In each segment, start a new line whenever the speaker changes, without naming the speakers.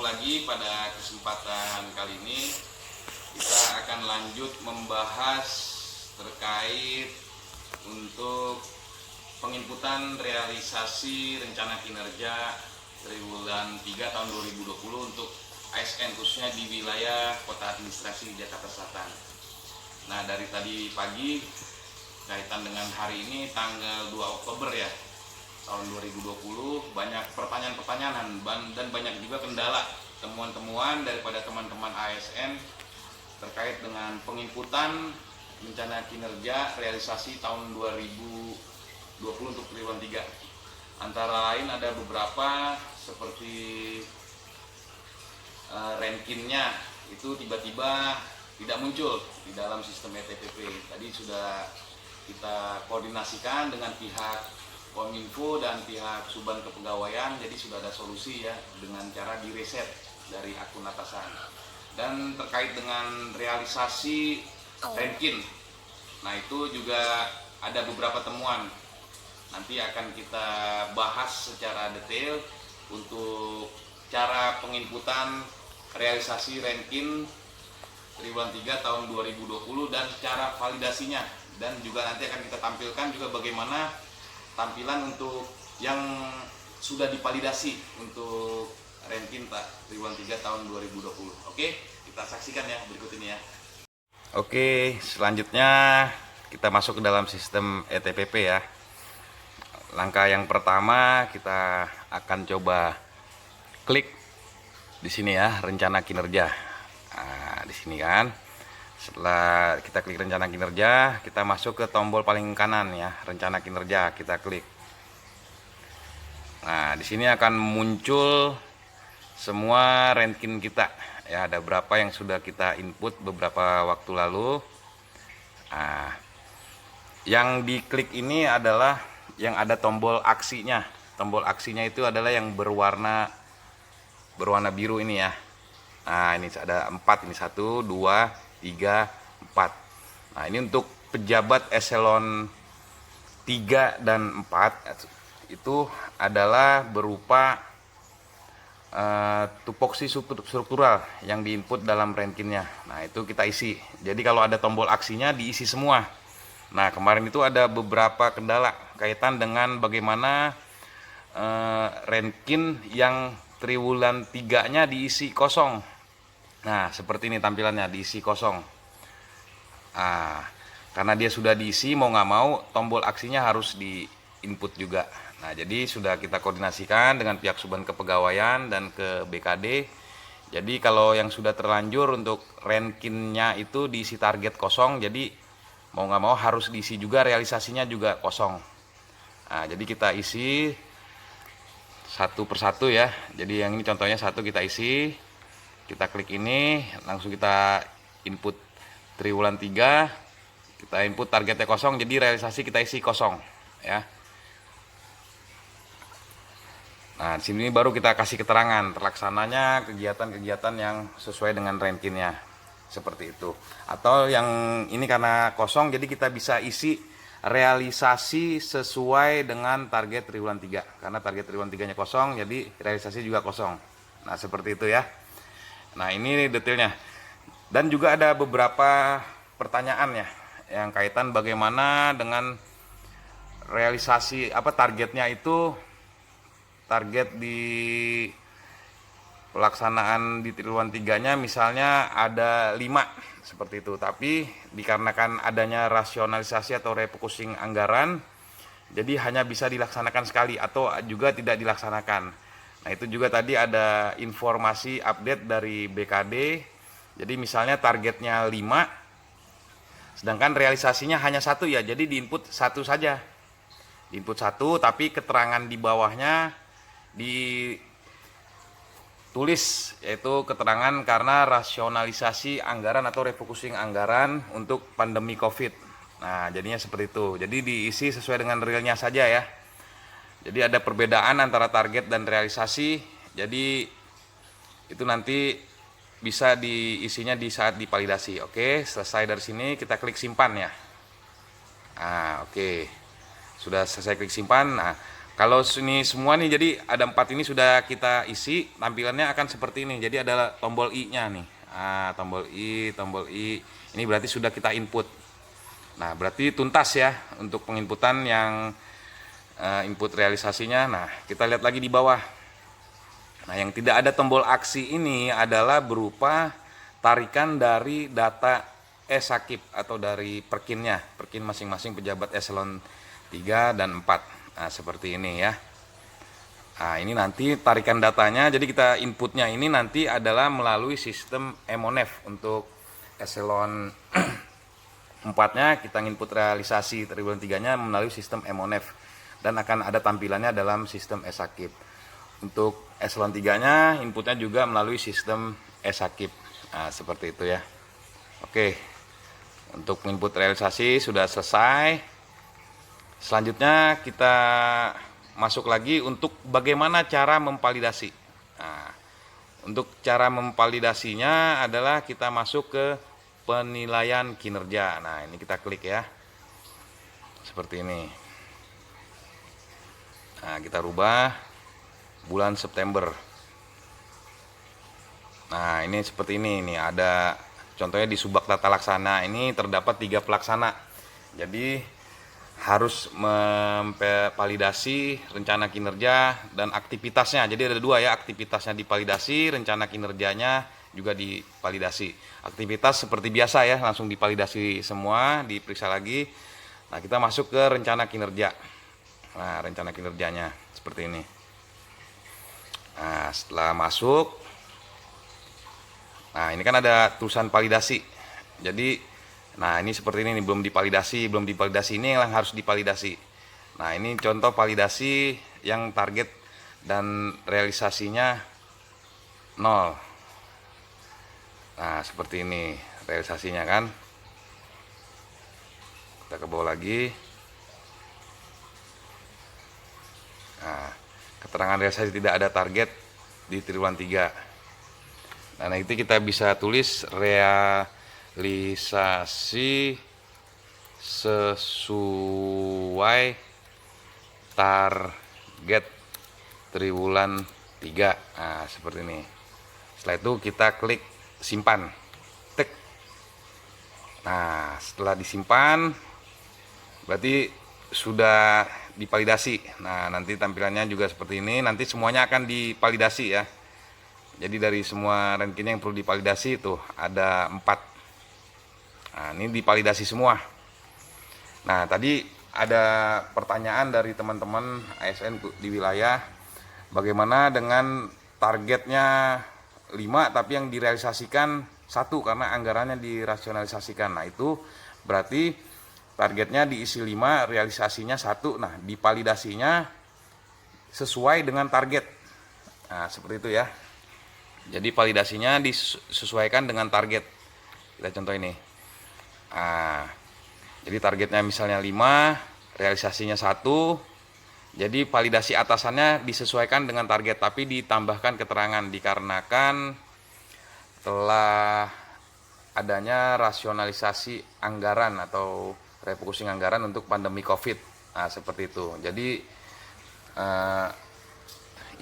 lagi. Pada kesempatan kali ini kita akan lanjut membahas terkait untuk penginputan realisasi rencana kinerja triwulan 3 tahun 2020 untuk ASN khususnya di wilayah Kota Administrasi Jakarta Selatan. Nah, dari tadi pagi kaitan dengan hari ini tanggal 2 Oktober ya tahun 2020, banyak pertanyaan-pertanyaan dan banyak juga kendala, temuan-temuan daripada teman-teman ASN terkait dengan penginputan rencana kinerja realisasi tahun 2020 untuk triwulan 3. Antara lain ada beberapa seperti rankinnya itu tiba-tiba tidak muncul di dalam sistem ETPP. Tadi sudah kita koordinasikan dengan pihak Kominfo dan pihak Suban Kepegawaian, jadi sudah ada solusi ya dengan cara direset dari akun atasan. Dan terkait dengan realisasi ranking, nah itu juga ada beberapa temuan. Nanti akan kita bahas secara detail untuk cara penginputan realisasi ranking triwulan 3 tahun 2020 dan cara validasinya, dan juga nanti akan kita tampilkan juga bagaimana tampilan untuk yang sudah divalidasi untuk ranking triwulan 3 tahun 2020. Oke, kita saksikan ya berikut ini ya. Oke, selanjutnya kita masuk ke dalam sistem ETPP ya. Langkah yang pertama kita akan coba klik di sini ya, rencana kinerja. Nah, di sini kan. Setelah kita klik rencana kinerja, kita masuk ke tombol paling kanan ya, rencana kinerja, kita klik. Nah, di sini akan muncul semua ranking kita ya, ada berapa yang sudah kita input beberapa waktu lalu. Nah, yang diklik ini adalah yang ada tombol aksinya. Tombol aksinya itu adalah yang berwarna biru ini ya. Nah, ini ada 4, ini 1, 2, 3, 4. Nah, ini untuk pejabat eselon 3 dan 4 itu adalah berupa tupoksi struktural yang diinput dalam rankingnya. Nah, itu kita isi. Jadi kalau ada tombol aksinya diisi semua. Nah, kemarin itu ada beberapa kendala kaitan dengan bagaimana ranking yang triwulan 3-nya diisi kosong. Nah, seperti ini tampilannya, diisi kosong. Nah, karena dia sudah diisi, mau nggak mau tombol aksinya harus di input juga. Nah, jadi sudah kita koordinasikan dengan pihak Suban Kepegawaian dan ke BKD. Jadi kalau yang sudah terlanjur untuk rankingnya itu diisi target kosong, jadi mau nggak mau harus diisi juga realisasinya juga kosong. Nah, jadi kita isi satu persatu ya. Jadi yang ini contohnya 1 kita isi. Kita klik ini, langsung kita input triwulan 3, kita input targetnya kosong, jadi realisasi kita isi kosong ya. Nah, di sini baru kita kasih keterangan terlaksananya kegiatan-kegiatan yang sesuai dengan rankingnya, seperti itu. Atau yang ini karena kosong, jadi kita bisa isi realisasi sesuai dengan target triwulan 3. Karena target triwulan 3-nya kosong, jadi realisasi juga kosong. Nah, seperti itu ya. Nah, ini detailnya. Dan juga ada beberapa pertanyaan ya yang kaitan bagaimana dengan realisasi targetnya itu, target di pelaksanaan di triwulan 3-nya misalnya ada 5 seperti itu, tapi dikarenakan adanya rasionalisasi atau refocusing anggaran, jadi hanya bisa dilaksanakan sekali atau juga tidak dilaksanakan. Nah, itu juga tadi ada informasi update dari BKD. Jadi misalnya targetnya 5, sedangkan realisasinya hanya 1 ya, jadi diinput 1 saja. Diinput 1, tapi keterangan di bawahnya ditulis, yaitu keterangan karena rasionalisasi anggaran atau refocusing anggaran untuk pandemi COVID. Nah, jadinya seperti itu. Jadi diisi sesuai dengan realnya saja ya. Jadi ada perbedaan antara target dan realisasi. Jadi itu nanti bisa diisinya di saat divalidasi. Oke, selesai dari sini kita klik simpan ya. Nah, oke. Sudah selesai klik simpan. Nah,
Kalau ini semua nih, jadi ada 4 ini sudah kita isi, tampilannya akan seperti ini. Jadi ada tombol I-nya nih. Tombol I. Ini berarti sudah kita input. Nah, berarti tuntas ya untuk penginputan yang input realisasinya. Nah, kita lihat lagi di bawah. Nah, yang tidak ada tombol aksi ini adalah berupa tarikan dari data e-sakip atau dari perkin masing-masing pejabat eselon 3 dan 4. Nah, seperti ini ya. Nah, ini nanti tarikan datanya, jadi kita inputnya ini nanti adalah melalui sistem Emonef. Untuk eselon 4-nya kita input realisasi triwulan 3-nya melalui sistem Emonef dan akan ada tampilannya dalam sistem e-sakip. Untuk eselon 3-nya inputnya juga melalui sistem e-sakip. Nah, seperti itu ya. Oke. Untuk input realisasi sudah selesai. Selanjutnya kita masuk lagi untuk bagaimana cara memvalidasi. Nah, untuk cara memvalidasinya adalah kita masuk ke penilaian kinerja. Nah, ini kita klik ya. Seperti ini. Nah, kita rubah bulan September. Nah, ini seperti ini. Ini ada contohnya di Subak Tata Laksana. Ini terdapat 3 pelaksana. Jadi harus memvalidasi rencana kinerja dan aktivitasnya. Jadi ada 2 ya, aktivitasnya divalidasi, rencana kinerjanya juga divalidasi. Aktivitas seperti biasa ya, langsung divalidasi semua, diperiksa lagi. Nah, kita masuk ke rencana kinerja. Nah, rencana kinerjanya seperti ini. Nah, setelah masuk, nah ini kan ada tulisan validasi. Jadi nah, ini seperti ini, belum divalidasi ini yang harus divalidasi. Nah, ini contoh validasi yang target dan realisasinya 0. Nah, seperti ini realisasinya kan. Kita ke bawah lagi. Nah, keterangan realisasi tidak ada target di triwulan 3. Nah, itu kita bisa tulis realisasi sesuai target triwulan 3. Nah, seperti ini. Setelah itu kita klik simpan. Tek. Nah, setelah disimpan berarti sudah divalidasi. Nah, nanti tampilannya juga seperti ini. Nanti semuanya akan divalidasi ya. Jadi dari semua ranking yang perlu divalidasi itu ada 4. Nah, ini divalidasi semua. Nah, tadi ada pertanyaan dari teman-teman ASN di wilayah, bagaimana dengan targetnya 5 tapi yang direalisasikan 1 karena anggarannya dirasionalisasikan. Nah, itu berarti targetnya diisi 5, realisasinya 1. Nah, divalidasinya sesuai dengan target. Nah, seperti itu ya. Jadi validasinya disesuaikan dengan target. Kita contoh ini. Nah, jadi targetnya misalnya 5, realisasinya 1. Jadi validasi atasannya disesuaikan dengan target, tapi ditambahkan keterangan dikarenakan telah adanya rasionalisasi anggaran atau refocusing anggaran untuk pandemi COVID. Nah, seperti itu. Jadi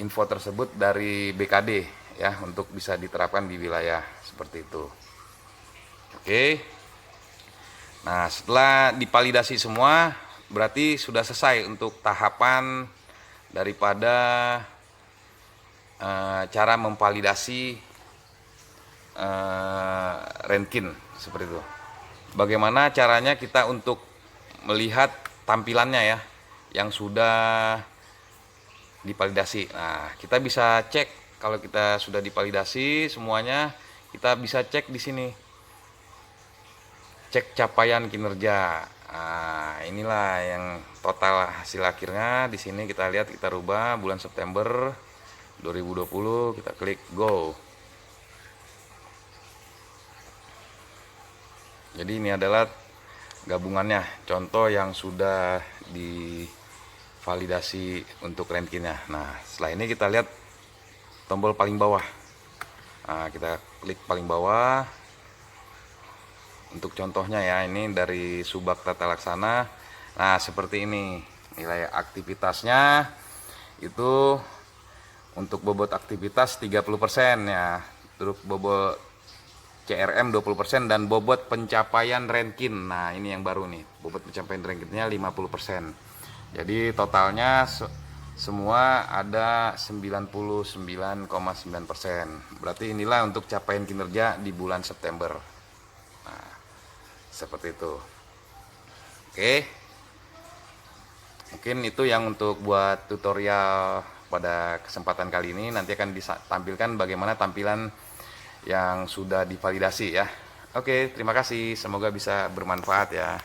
info tersebut dari BKD ya, untuk bisa diterapkan di wilayah seperti itu. Oke. Nah, setelah divalidasi semua, berarti sudah selesai untuk tahapan daripada cara memvalidasi Renkin seperti itu. Bagaimana caranya kita untuk melihat tampilannya ya, yang sudah divalidasi. Nah, kita bisa cek kalau kita sudah divalidasi semuanya, kita bisa cek di sini. Cek capaian kinerja. Nah, inilah yang total hasil akhirnya. Di sini kita lihat, kita rubah bulan September 2020, kita klik go. Jadi ini adalah gabungannya, contoh yang sudah divalidasi untuk rankinnya. Nah, setelah ini kita lihat tombol paling bawah. Nah, kita klik paling bawah. Untuk contohnya ya, ini dari Subak Tata Laksana. Nah, seperti ini nilai aktivitasnya. itu untuk bobot aktivitas 30% ya, terus bobot CRM 20% dan bobot pencapaian ranking. Nah, ini yang baru nih, bobot pencapaian rankingnya 50%. Jadi totalnya semua ada 99,9%. Berarti inilah untuk capaian kinerja di bulan September. Nah, seperti itu. Oke. Mungkin itu yang untuk buat tutorial pada kesempatan kali ini. Nanti akan ditampilkan bagaimana tampilan yang sudah divalidasi ya. Oke, terima kasih. Semoga bisa bermanfaat ya.